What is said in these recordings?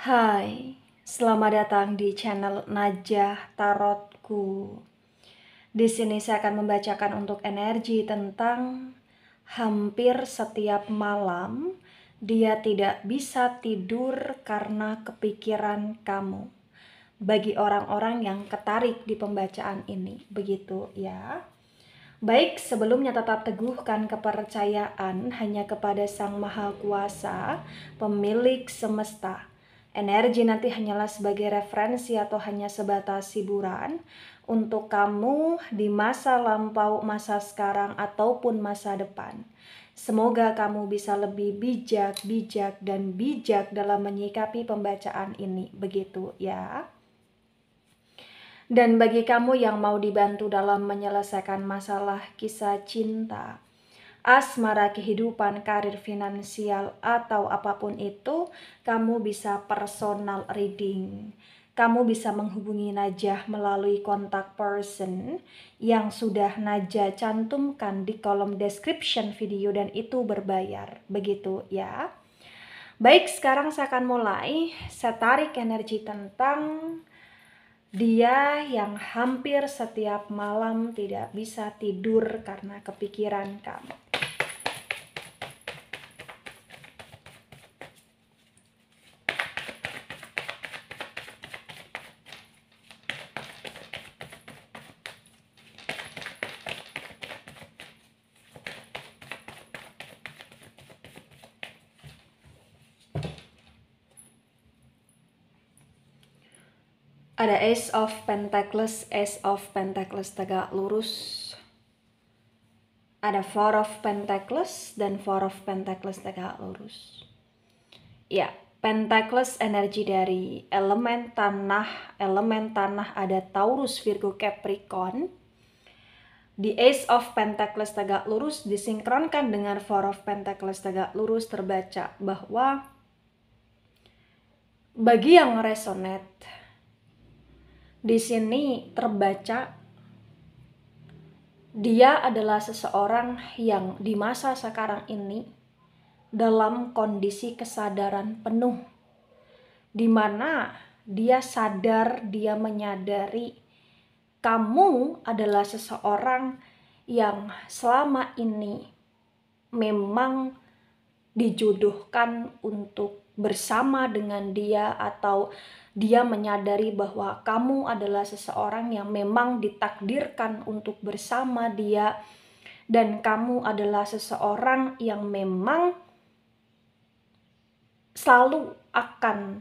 Hai, selamat datang di channel Najah Tarotku. Di sini saya akan membacakan untuk energi tentang hampir setiap malam dia tidak bisa tidur karena kepikiran kamu. Bagi orang-orang yang ketarik di pembacaan ini, begitu ya. Baik, sebelumnya tetap teguhkan kepercayaan hanya kepada Sang Maha Kuasa, pemilik semesta. Energi nanti hanyalah sebagai referensi atau hanya sebatas hiburan untuk kamu di masa lampau, masa sekarang, ataupun masa depan. Semoga kamu bisa lebih bijak dan bijak dalam menyikapi pembacaan ini, begitu ya. Dan bagi kamu yang mau dibantu dalam menyelesaikan masalah kisah cinta, asmara, kehidupan, karir, finansial, atau apapun itu, kamu bisa personal reading. Kamu bisa menghubungi Najah melalui kontak person yang sudah Najah cantumkan di kolom description video dan itu berbayar. Begitu ya. Baik, sekarang saya akan mulai. Saya tarik energi tentang dia yang hampir setiap malam tidak bisa tidur karena kepikiran kamu. Ada Ace of Pentacles tegak lurus. Ada Four of Pentacles dan Four of Pentacles tegak lurus. Ya, Pentacles energi dari elemen tanah. Elemen tanah ada Taurus, Virgo, Capricorn. Di Ace of Pentacles tegak lurus disinkronkan dengan Four of Pentacles tegak lurus, terbaca bahwa bagi yang resonate di sini terbaca dia adalah seseorang yang di masa sekarang ini dalam kondisi kesadaran penuh, di mana dia sadar, dia menyadari kamu adalah seseorang yang selama ini memang dijodohkan untuk bersama dengan dia, atau dia menyadari bahwa kamu adalah seseorang yang memang ditakdirkan untuk bersama dia, dan kamu adalah seseorang yang memang selalu akan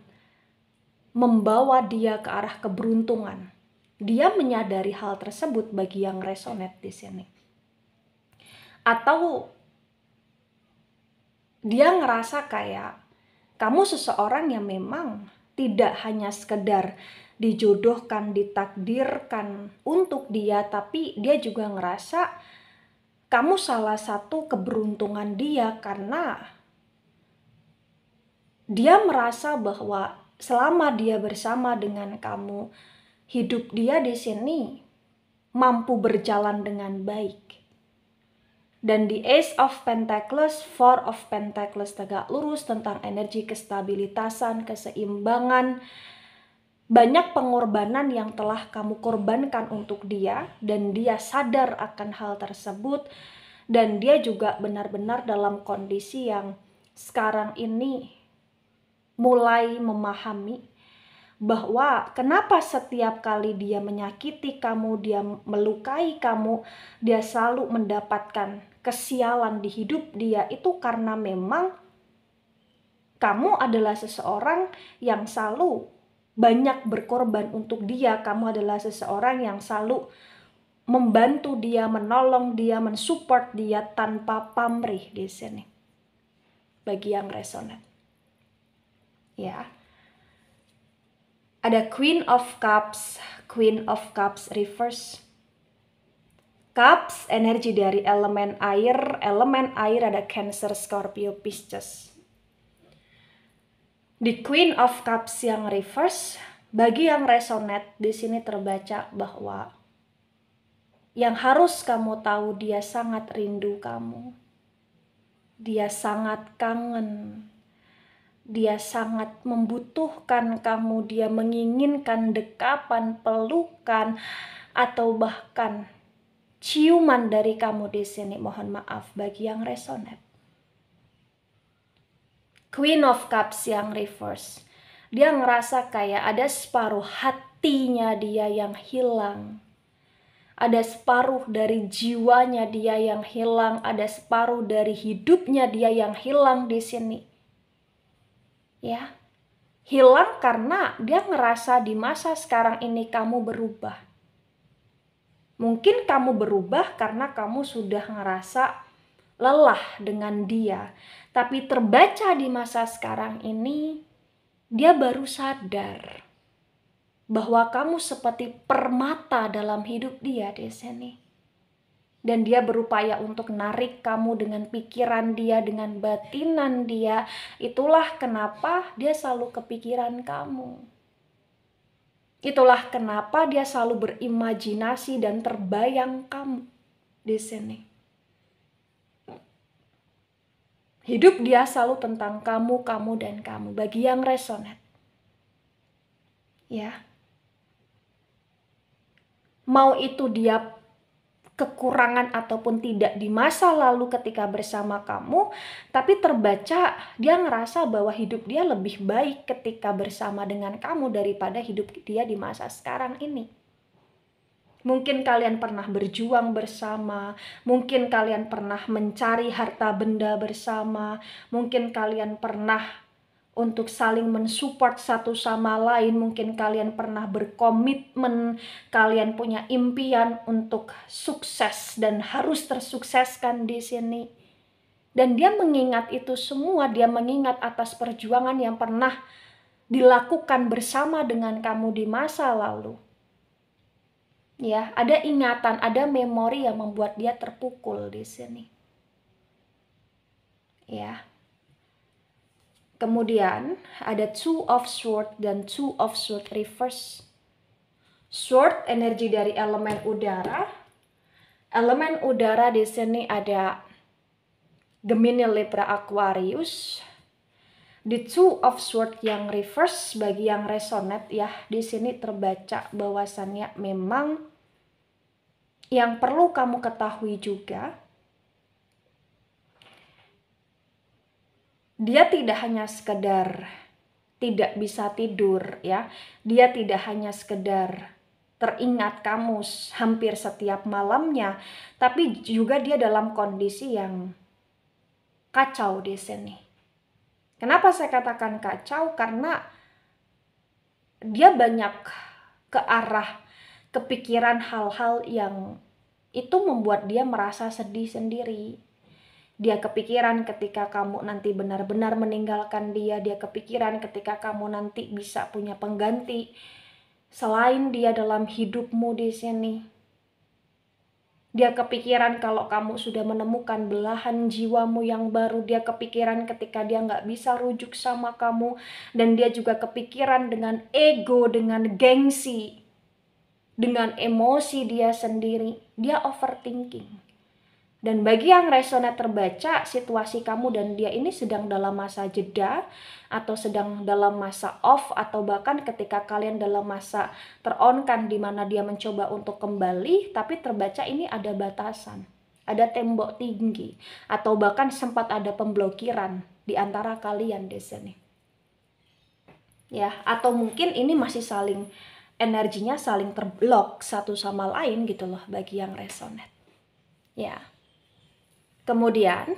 membawa dia ke arah keberuntungan. Dia menyadari hal tersebut bagi yang resonate di sini. Atau dia ngerasa kayak kamu seseorang yang memang tidak hanya sekedar dijodohkan, ditakdirkan untuk dia, tapi dia juga ngerasa kamu salah satu keberuntungan dia, karena dia merasa bahwa selama dia bersama dengan kamu, hidup dia di sini mampu berjalan dengan baik. Dan di Ace of Pentacles, Four of Pentacles tegak lurus tentang energi kestabilitasan, keseimbangan. Banyak pengorbanan yang telah kamu korbankan untuk dia, dan dia sadar akan hal tersebut. Dan dia juga benar-benar dalam kondisi yang sekarang ini mulai memahami bahwa kenapa setiap kali dia menyakiti kamu, dia melukai kamu, dia selalu mendapatkan kesialan di hidup dia, itu karena memang kamu adalah seseorang yang selalu banyak berkorban untuk dia. Kamu adalah seseorang yang selalu membantu dia, menolong dia, mensupport dia tanpa pamrih di sini. Bagi yang resonate. Ya. Ada Queen of Cups reverse. Cups energi dari elemen air ada Cancer, Scorpio, Pisces. Di Queen of Cups yang reverse, bagi yang resonate di sini terbaca bahwa yang harus kamu tahu, dia sangat rindu kamu. Dia sangat kangen. Dia sangat membutuhkan kamu, dia menginginkan dekapan, pelukan, atau bahkan ciuman dari kamu di sini. Mohon maaf bagi yang resonate. Queen of Cups yang reverse. Dia ngerasa kayak ada separuh hatinya dia yang hilang. Ada separuh dari jiwanya dia yang hilang, ada separuh dari hidupnya dia yang hilang di sini. Ya. Hilang karena dia ngerasa di masa sekarang ini kamu berubah. Mungkin kamu berubah karena kamu sudah ngerasa lelah dengan dia. Tapi terbaca di masa sekarang ini, dia baru sadar bahwa kamu seperti permata dalam hidup dia di sini. Dan dia berupaya untuk narik kamu dengan pikiran dia, dengan batinan dia. Itulah kenapa dia selalu kepikiran kamu. Itulah kenapa dia selalu berimajinasi dan terbayang kamu di sini. Hidup dia selalu tentang kamu, kamu, dan kamu. Bagi yang resonate. Ya. Mau itu dia kekurangan ataupun tidak di masa lalu ketika bersama kamu, tapi terbaca dia ngerasa bahwa hidup dia lebih baik ketika bersama dengan kamu daripada hidup dia di masa sekarang ini. Mungkin kalian pernah berjuang bersama, mungkin kalian pernah mencari harta benda bersama, mungkin kalian pernah untuk saling mensupport satu sama lain. Mungkin kalian pernah berkomitmen, kalian punya impian untuk sukses dan harus tersukseskan di sini. Dan dia mengingat itu semua, dia mengingat atas perjuangan yang pernah dilakukan bersama dengan kamu di masa lalu. Ya, ada ingatan, ada memori yang membuat dia terpukul di sini. Ya. Kemudian ada Two of Swords dan Two of Swords reverse. Sword energi dari elemen udara. Elemen udara di sini ada Gemini, Libra, Aquarius. Di Two of Swords yang reverse bagi yang resonate ya, di sini terbaca bahwasannya memang yang perlu kamu ketahui juga, dia tidak hanya sekedar tidak bisa tidur ya. Dia tidak hanya sekedar teringat kamu hampir setiap malamnya, tapi juga dia dalam kondisi yang kacau di sini. Kenapa saya katakan kacau? Karena dia banyak ke arah kepikiran hal-hal yang itu membuat dia merasa sedih sendiri. Dia kepikiran ketika kamu nanti benar-benar meninggalkan dia. Dia kepikiran ketika kamu nanti bisa punya pengganti selain dia dalam hidupmu di sini. Dia kepikiran kalau kamu sudah menemukan belahan jiwamu yang baru. Dia kepikiran ketika dia nggak bisa rujuk sama kamu. Dan dia juga kepikiran dengan ego, dengan gengsi, dengan emosi dia sendiri. Dia overthinking. Dan bagi yang resonate terbaca, situasi kamu dan dia ini sedang dalam masa jeda, atau sedang dalam masa off, atau bahkan ketika kalian dalam masa teronkan di mana dia mencoba untuk kembali, tapi terbaca ini ada batasan, ada tembok tinggi, atau bahkan sempat ada pemblokiran di antara kalian di sini. Ya, atau mungkin ini masih saling energinya saling terblok satu sama lain gitu loh bagi yang resonate. Ya. Kemudian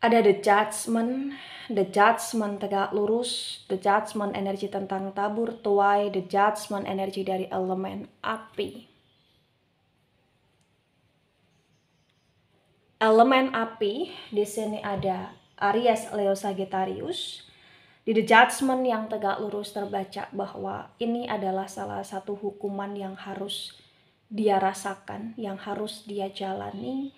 ada the judgment tegak lurus, the judgment energi tentang tabur tuai, the judgment energi dari elemen api. Elemen api di sini ada Aries, Leo, Sagittarius. Di the judgment yang tegak lurus terbaca bahwa ini adalah salah satu hukuman yang harus dia rasakan, yang harus dia jalani,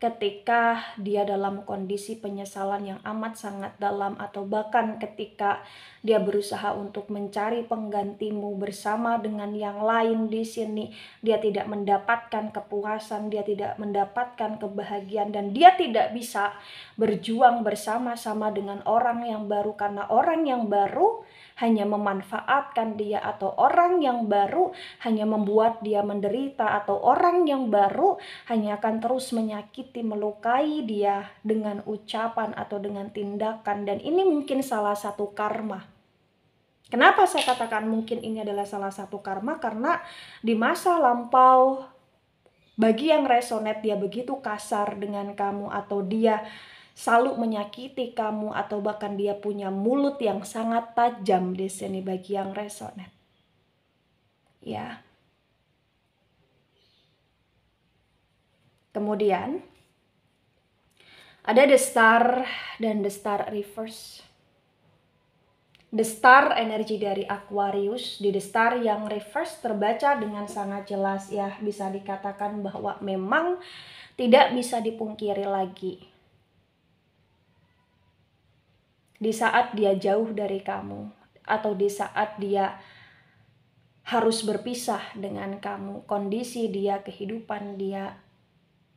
ketika dia dalam kondisi penyesalan yang amat sangat dalam, atau bahkan ketika dia berusaha untuk mencari penggantimu bersama dengan yang lain di sini, dia tidak mendapatkan kepuasan, dia tidak mendapatkan kebahagiaan, dan dia tidak bisa berjuang bersama-sama dengan orang yang baru, karena orang yang baru hanya memanfaatkan dia, atau orang yang baru hanya membuat dia menderita, atau orang yang baru hanya akan terus menyakiti, melukai dia dengan ucapan atau dengan tindakan. Dan ini mungkin salah satu karma. Kenapa saya katakan mungkin ini adalah salah satu karma? Karena di masa lampau, bagi yang resonate, dia begitu kasar dengan kamu, atau dia selalu menyakiti kamu, atau bahkan dia punya mulut yang sangat tajam di sini bagi yang resonate. Ya. Kemudian ada the star dan the star reverse. The star energi dari Aquarius, di the star yang reverse terbaca dengan sangat jelas ya, bisa dikatakan bahwa memang tidak bisa dipungkiri lagi. Di saat dia jauh dari kamu, atau di saat dia harus berpisah dengan kamu, kondisi dia, kehidupan dia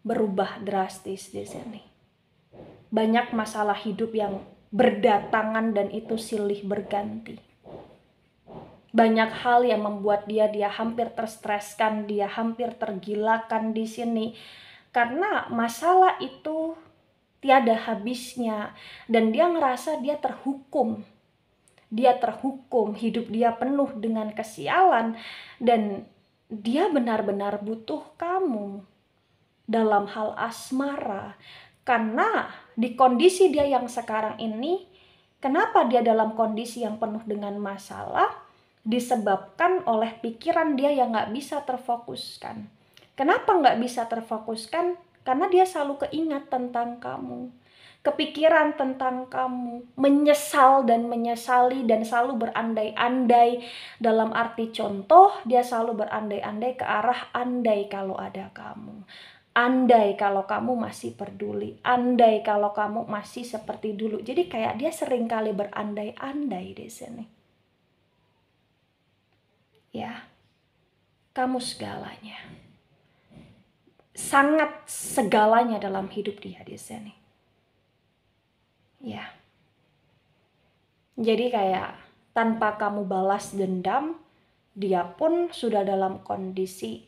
berubah drastis di sini. Banyak masalah hidup yang berdatangan dan itu silih berganti. Banyak hal yang membuat dia hampir terstreskan, dia hampir tergilakan di sini. Karena masalah itu tiada habisnya, dan dia ngerasa dia terhukum. Dia terhukum, hidup dia penuh dengan kesialan, dan dia benar-benar butuh kamu dalam hal asmara. Karena di kondisi dia yang sekarang ini, kenapa dia dalam kondisi yang penuh dengan masalah? Disebabkan oleh pikiran dia yang gak bisa terfokuskan. Kenapa gak bisa terfokuskan? Karena dia selalu keingat tentang kamu, kepikiran tentang kamu, menyesal dan menyesali, dan selalu berandai-andai. Dalam arti contoh, dia selalu berandai-andai ke arah andai kalau ada kamu. Andai kalau kamu masih peduli, andai kalau kamu masih seperti dulu. Jadi kayak dia sering kali berandai-andai di sini. Ya, kamu segalanya. Sangat segalanya dalam hidup dia di sini. Ya. Jadi kayak tanpa kamu balas dendam, dia pun sudah dalam kondisi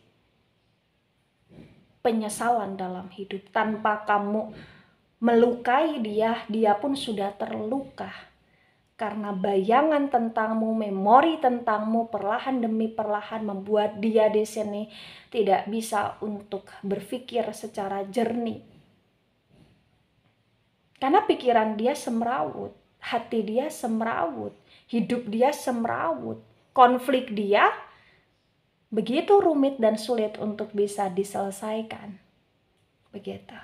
penyesalan dalam hidup. Tanpa kamu melukai dia, dia pun sudah terluka. Karena bayangan tentangmu, memori tentangmu perlahan demi perlahan membuat dia di sini tidak bisa untuk berpikir secara jernih. Karena pikiran dia semrawut, hati dia semrawut, hidup dia semrawut, konflik dia begitu rumit dan sulit untuk bisa diselesaikan. Begitu.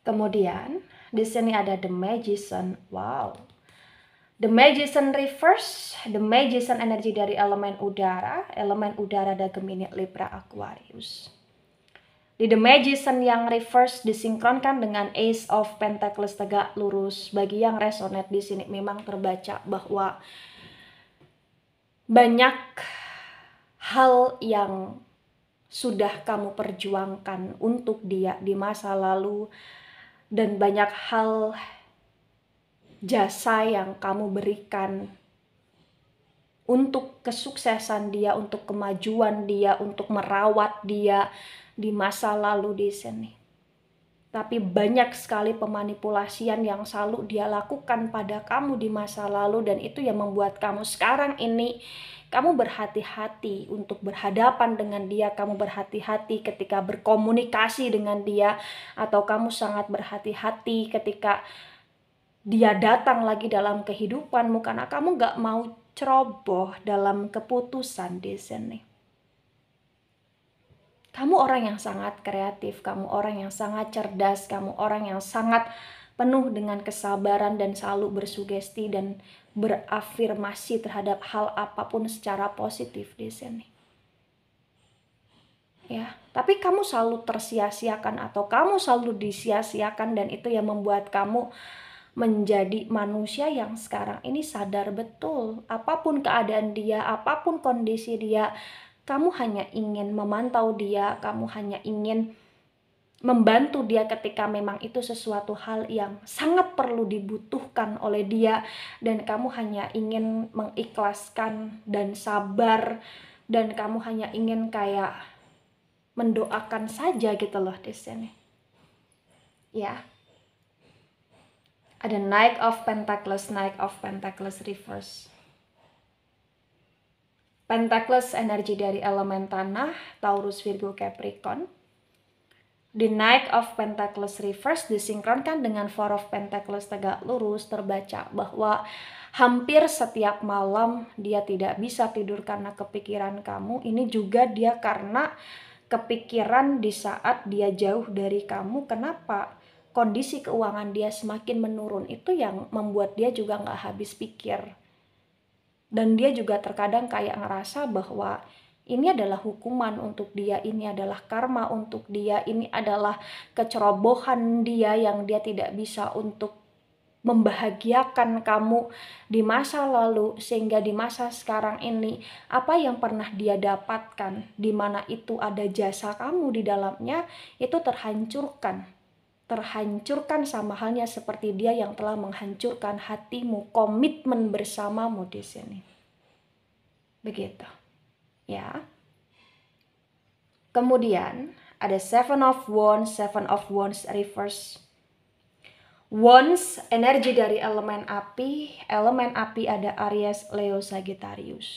Kemudian di sini ada the Magician. Wow. The Magician reverse, the Magician energi dari elemen udara ada Gemini, Libra, Aquarius. Di the Magician yang reverse disinkronkan dengan Ace of Pentacles tegak lurus. Bagi yang resonate di sini memang terbaca bahwa banyak hal yang sudah kamu perjuangkan untuk dia di masa lalu, dan banyak hal jasa yang kamu berikan untuk kesuksesan dia, untuk kemajuan dia, untuk merawat dia di masa lalu di sini. Tapi banyak sekali pemanipulasian yang selalu dia lakukan pada kamu di masa lalu, dan itu yang membuat kamu sekarang ini kamu berhati-hati untuk berhadapan dengan dia, kamu berhati-hati ketika berkomunikasi dengan dia, atau kamu sangat berhati-hati ketika dia datang lagi dalam kehidupanmu, karena kamu gak mau ceroboh dalam keputusan di sini. Kamu orang yang sangat kreatif, kamu orang yang sangat cerdas, kamu orang yang sangat penuh dengan kesabaran dan selalu bersugesti dan berafirmasi terhadap hal apapun secara positif di sini. ya. Tapi kamu selalu tersia-siakan atau kamu selalu disia-siakan, dan itu yang membuat kamu menjadi manusia yang sekarang ini sadar betul apapun keadaan dia, apapun kondisi dia, kamu hanya ingin memantau dia, kamu hanya ingin membantu dia ketika memang itu sesuatu hal yang sangat perlu dibutuhkan oleh dia, dan kamu hanya ingin mengikhlaskan dan sabar, dan kamu hanya ingin kayak mendoakan saja gitu loh di sini. Ya. Ada Knight of Pentacles reverse. Pentacles energi dari elemen tanah, Taurus, Virgo, Capricorn. The Knight of Pentacles reverse disinkronkan dengan Four of Pentacles tegak lurus, terbaca bahwa hampir setiap malam dia tidak bisa tidur karena kepikiran kamu. Ini juga dia karena kepikiran di saat dia jauh dari kamu. Kenapa? Kondisi keuangan dia semakin menurun, itu yang membuat dia juga nggak habis pikir. Dan dia juga terkadang kayak ngerasa bahwa ini adalah hukuman untuk dia, ini adalah karma untuk dia, ini adalah kecerobohan dia yang dia tidak bisa untuk membahagiakan kamu di masa lalu, sehingga di masa sekarang ini apa yang pernah dia dapatkan, di mana itu ada jasa kamu di dalamnya, itu terhancurkan sama halnya seperti dia yang telah menghancurkan hatimu, komitmen bersamamu di sini. Begitu. Ya. Kemudian ada Seven of Wands reverse. Wands energi dari elemen api ada Aries, Leo, Sagittarius.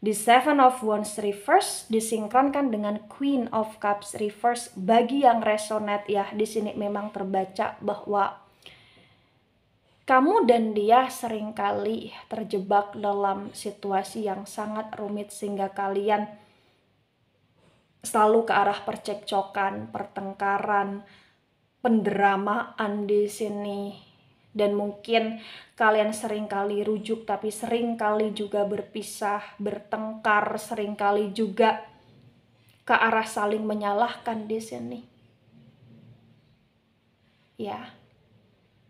Di Seven of Wands reverse disinkronkan dengan Queen of Cups reverse. Bagi yang resonate ya, di sini memang terbaca bahwa kamu dan dia seringkali terjebak dalam situasi yang sangat rumit sehingga kalian selalu ke arah percekcokan, pertengkaran, pendramaan di sini. Dan mungkin kalian seringkali rujuk tapi seringkali juga berpisah, bertengkar, seringkali juga ke arah saling menyalahkan di sini. Ya.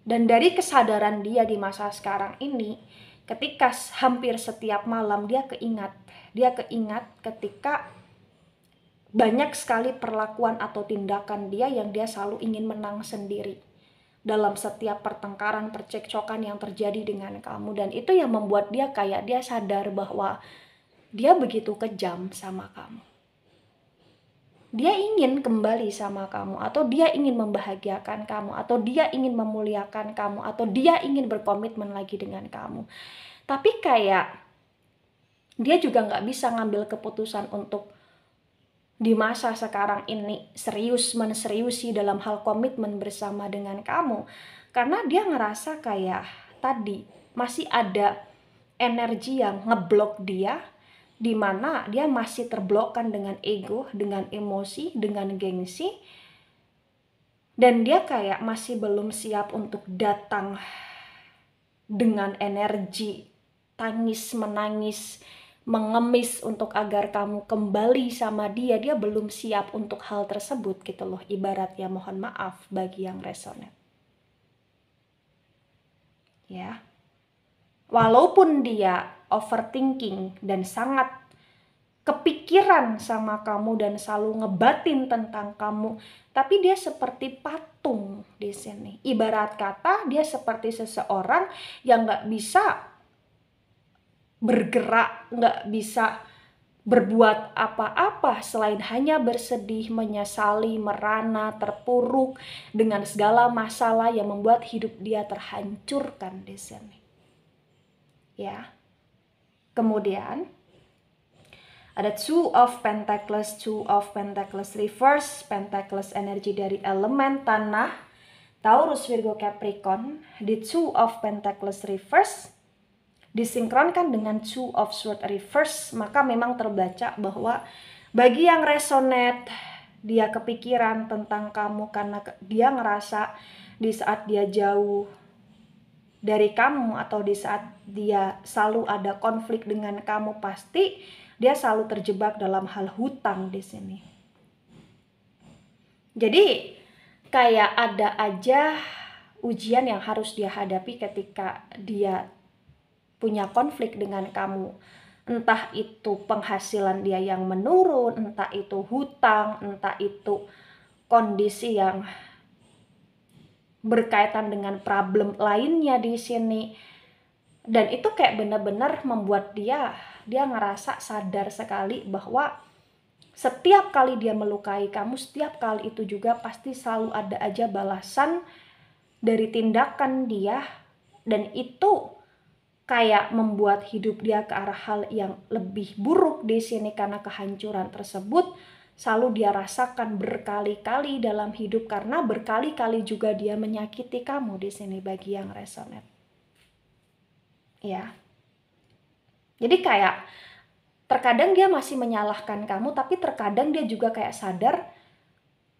Dan dari kesadaran dia di masa sekarang ini, ketika hampir setiap malam dia keingat ketika banyak sekali perlakuan atau tindakan dia yang dia selalu ingin menang sendiri dalam setiap pertengkaran, percekcokan yang terjadi dengan kamu. Dan itu yang membuat dia kayak dia sadar bahwa dia begitu kejam sama kamu. Dia ingin kembali sama kamu, atau dia ingin membahagiakan kamu, atau dia ingin memuliakan kamu, atau dia ingin berkomitmen lagi dengan kamu. Tapi kayak dia juga nggak bisa ngambil keputusan untuk di masa sekarang ini menseriusi dalam hal komitmen bersama dengan kamu. Karena dia ngerasa kayak tadi masih ada energi yang ngeblok dia, di mana dia masih terblokkan dengan ego, dengan emosi, dengan gengsi, dan dia kayak masih belum siap untuk datang dengan energi tangis, menangis, mengemis untuk agar kamu kembali sama dia. Dia belum siap untuk hal tersebut gitu loh, ibaratnya. Mohon maaf bagi yang resonate. Ya. Walaupun dia overthinking dan sangat kepikiran sama kamu dan selalu ngebatin tentang kamu, tapi dia seperti patung di sini. Ibarat kata dia seperti seseorang yang nggak bisa bergerak, nggak bisa berbuat apa-apa selain hanya bersedih, menyesali, merana, terpuruk dengan segala masalah yang membuat hidup dia terhancurkan di sini. Ya. Kemudian ada Two of Pentacles reverse. Pentacles energi dari elemen tanah, Taurus, Virgo, Capricorn. Di Two of Pentacles reverse disinkronkan dengan Two of Swords reverse, maka memang terbaca bahwa bagi yang resonate, dia kepikiran tentang kamu karena dia ngerasa di saat dia jauh dari kamu atau di saat dia selalu ada konflik dengan kamu, pasti dia selalu terjebak dalam hal hutang di sini. Jadi kayak ada aja ujian yang harus dia hadapi ketika dia punya konflik dengan kamu. Entah itu penghasilan dia yang menurun, entah itu hutang, entah itu kondisi yang berkaitan dengan problem lainnya di sini. Dan itu kayak benar-benar membuat dia ngerasa sadar sekali bahwa setiap kali dia melukai kamu, setiap kali itu juga pasti selalu ada aja balasan dari tindakan dia, dan itu kayak membuat hidup dia ke arah hal yang lebih buruk di sini karena kehancuran tersebut selalu dia rasakan berkali-kali dalam hidup karena berkali-kali juga dia menyakiti kamu di sini bagi yang resonate. Ya. Jadi kayak terkadang dia masih menyalahkan kamu, tapi terkadang dia juga kayak sadar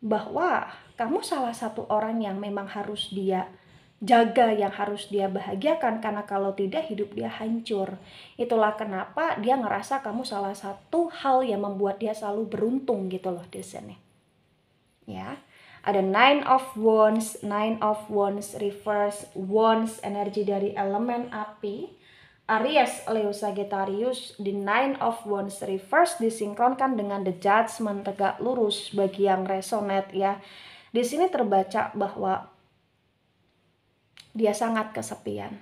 bahwa kamu salah satu orang yang memang harus dia jaga, yang harus dia bahagiakan, karena kalau tidak hidup dia hancur. Itulah kenapa dia ngerasa kamu salah satu hal yang membuat dia selalu beruntung gitu loh di sini. Ya. Ada Nine of Wands reverse, Wands energi dari elemen api, Aries, Leo, Sagittarius. Di Nine of Wands reverse disinkronkan dengan The Judgment, tegak lurus bagi yang resonate ya. Di sini terbaca bahwa dia sangat kesepian.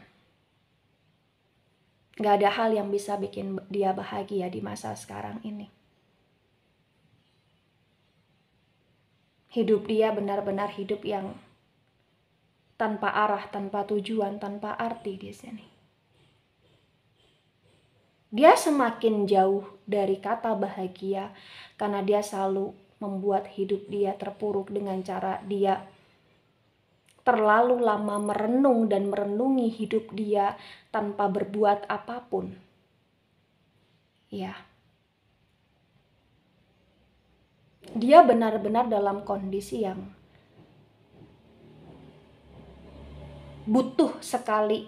Gak ada hal yang bisa bikin dia bahagia di masa sekarang ini. Hidup dia benar-benar hidup yang tanpa arah, tanpa tujuan, tanpa arti di sini. Dia semakin jauh dari kata bahagia karena dia selalu membuat hidup dia terpuruk dengan cara dia terlalu lama merenung dan merenungi hidup dia tanpa berbuat apapun. Ya. Dia benar-benar dalam kondisi yang butuh sekali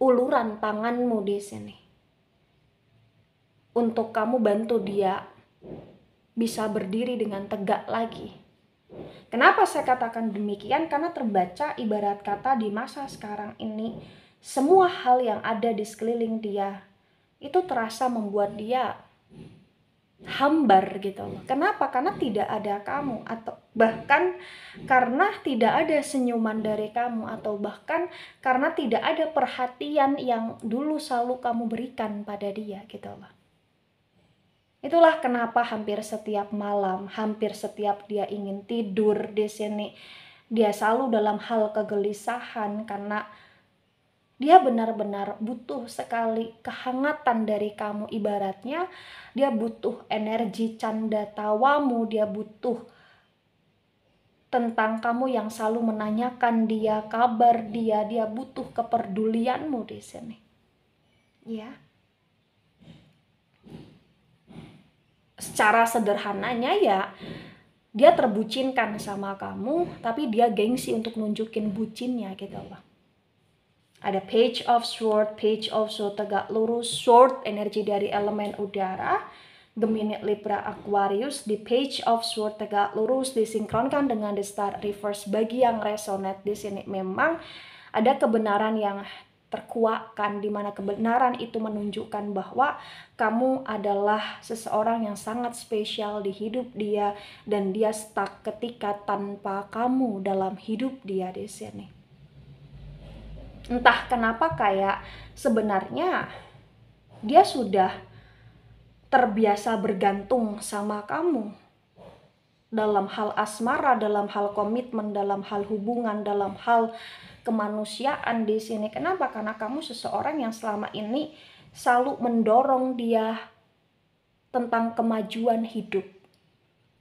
uluran tanganmu di sini untuk kamu bantu dia bisa berdiri dengan tegak lagi. Kenapa saya katakan demikian? Karena terbaca ibarat kata di masa sekarang ini semua hal yang ada di sekeliling dia itu terasa membuat dia hambar gitu loh. Kenapa? Karena tidak ada kamu, atau bahkan karena tidak ada senyuman dari kamu, atau bahkan karena tidak ada perhatian yang dulu selalu kamu berikan pada dia gitu loh. Itulah kenapa hampir setiap malam, hampir setiap dia ingin tidur di sini, dia selalu dalam hal kegelisahan karena dia benar-benar butuh sekali kehangatan dari kamu. Ibaratnya dia butuh energi canda tawamu, dia butuh tentang kamu yang selalu menanyakan dia, kabar dia butuh kepedulianmu di sini. Ya. Secara sederhananya ya, dia terbucinkan sama kamu, tapi dia gengsi untuk nunjukin bucinnya gitu loh. Ada Page of Sword tegak lurus, Sword energi dari elemen udara, Gemini, Libra, Aquarius. Di Page of Sword tegak lurus disinkronkan dengan The Star reverse bagi yang resonate di sini. Memang ada kebenaran yang terkuakkan, di mana kebenaran itu menunjukkan bahwa kamu adalah seseorang yang sangat spesial di hidup dia, dan dia stuck ketika tanpa kamu dalam hidup dia di sini. Entah kenapa kayak sebenarnya dia sudah terbiasa bergantung sama kamu dalam hal asmara, dalam hal komitmen, dalam hal hubungan, dalam hal kemanusiaan di sini. Kenapa? Karena kamu seseorang yang selama ini selalu mendorong dia tentang kemajuan hidup.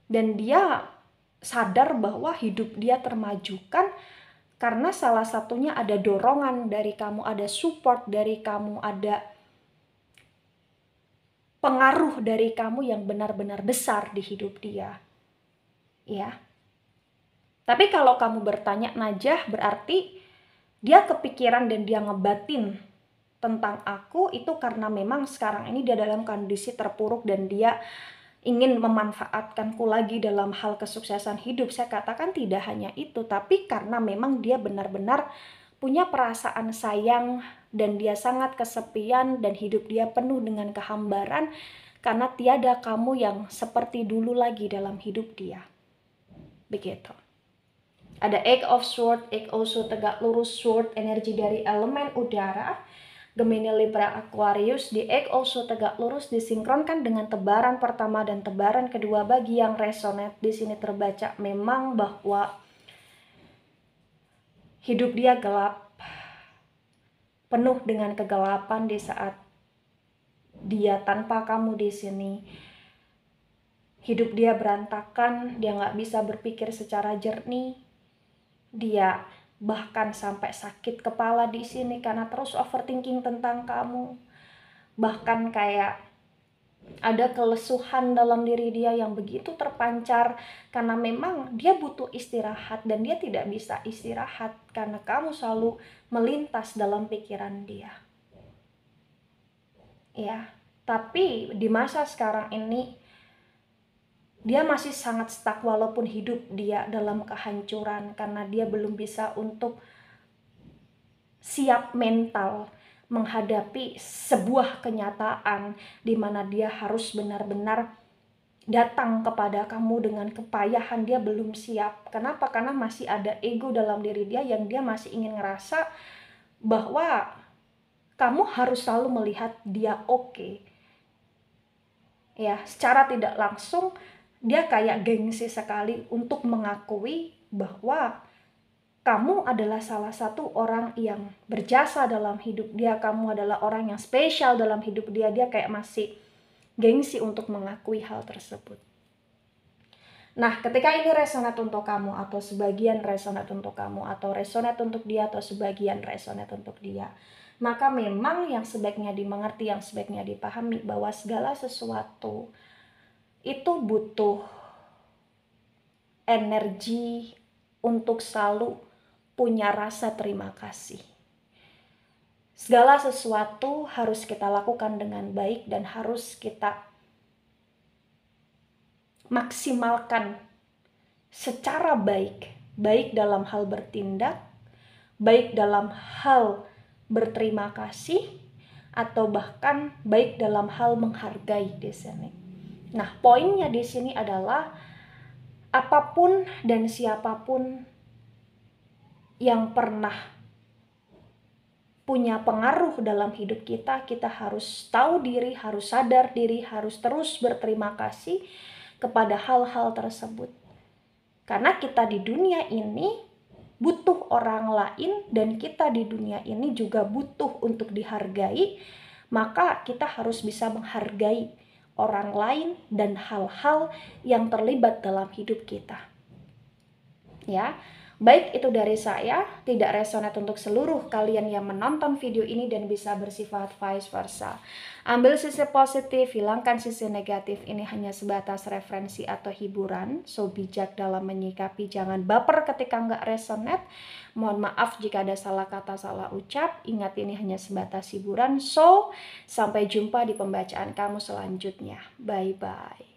Dan dia sadar bahwa hidup dia termajukan karena salah satunya ada dorongan dari kamu, ada support dari kamu, ada pengaruh dari kamu yang benar-benar besar di hidup dia. Ya. Tapi kalau kamu bertanya, Najah, berarti dia kepikiran dan dia ngebatin tentang aku itu karena memang sekarang ini dia dalam kondisi terpuruk dan dia ingin memanfaatkanku lagi dalam hal kesuksesan hidup. Saya katakan tidak hanya itu, tapi karena memang dia benar-benar punya perasaan sayang dan dia sangat kesepian dan hidup dia penuh dengan kehambaran karena tiada kamu yang seperti dulu lagi dalam hidup dia. Begitu. Ada Eight of Swords, Eight also tegak lurus, sword energi dari elemen udara. Gemini, Libra, Aquarius, di Eight also tegak lurus disinkronkan dengan tebaran pertama dan tebaran kedua. Bagi yang resonate di sini terbaca memang bahwa hidup dia gelap, penuh dengan kegelapan di saat dia tanpa kamu di sini. Hidup dia berantakan, dia nggak bisa berpikir secara jernih, dia bahkan sampai sakit kepala di sini karena terus overthinking tentang kamu. Bahkan kayak ada kelesuhan dalam diri dia yang begitu terpancar karena memang dia butuh istirahat dan dia tidak bisa istirahat karena kamu selalu melintas dalam pikiran dia. Ya, tapi di masa sekarang ini dia masih sangat stuck walaupun hidup dia dalam kehancuran karena dia belum bisa untuk siap mental menghadapi sebuah kenyataan di mana dia harus benar-benar datang kepada kamu dengan kepayahan. Dia belum siap. Kenapa? Karena masih ada ego dalam diri dia yang dia masih ingin ngerasa bahwa kamu harus selalu melihat dia oke. Ya, secara tidak langsung dia kayak gengsi sekali untuk mengakui bahwa kamu adalah salah satu orang yang berjasa dalam hidup dia. Kamu adalah orang yang spesial dalam hidup dia. Dia kayak masih gengsi untuk mengakui hal tersebut. Nah, ketika ini resonate untuk kamu atau sebagian resonate untuk kamu atau resonate untuk dia atau sebagian resonate untuk dia, maka memang yang sebaiknya dimengerti, yang sebaiknya dipahami bahwa segala sesuatu itu butuh energi untuk selalu punya rasa terima kasih. Segala sesuatu harus kita lakukan dengan baik dan harus kita maksimalkan secara baik, baik dalam hal bertindak, baik dalam hal berterima kasih, atau bahkan baik dalam hal menghargai di sini. Nah, poinnya di sini adalah apapun dan siapapun yang pernah punya pengaruh dalam hidup kita, kita harus tahu diri, harus sadar diri, harus terus berterima kasih kepada hal-hal tersebut. Karena kita di dunia ini butuh orang lain dan kita di dunia ini juga butuh untuk dihargai, maka kita harus bisa menghargai orang lain dan hal-hal yang terlibat dalam hidup kita. Ya, baik itu dari saya, tidak resonate untuk seluruh kalian yang menonton video ini dan bisa bersifat vice versa. Ambil sisi positif, hilangkan sisi negatif. Ini hanya sebatas referensi atau hiburan. So bijak dalam menyikapi, jangan baper ketika nggak resonate. Mohon maaf jika ada salah kata, salah ucap. Ingat ini hanya sebatas hiburan. So, sampai jumpa di pembacaan kamu selanjutnya. Bye-bye.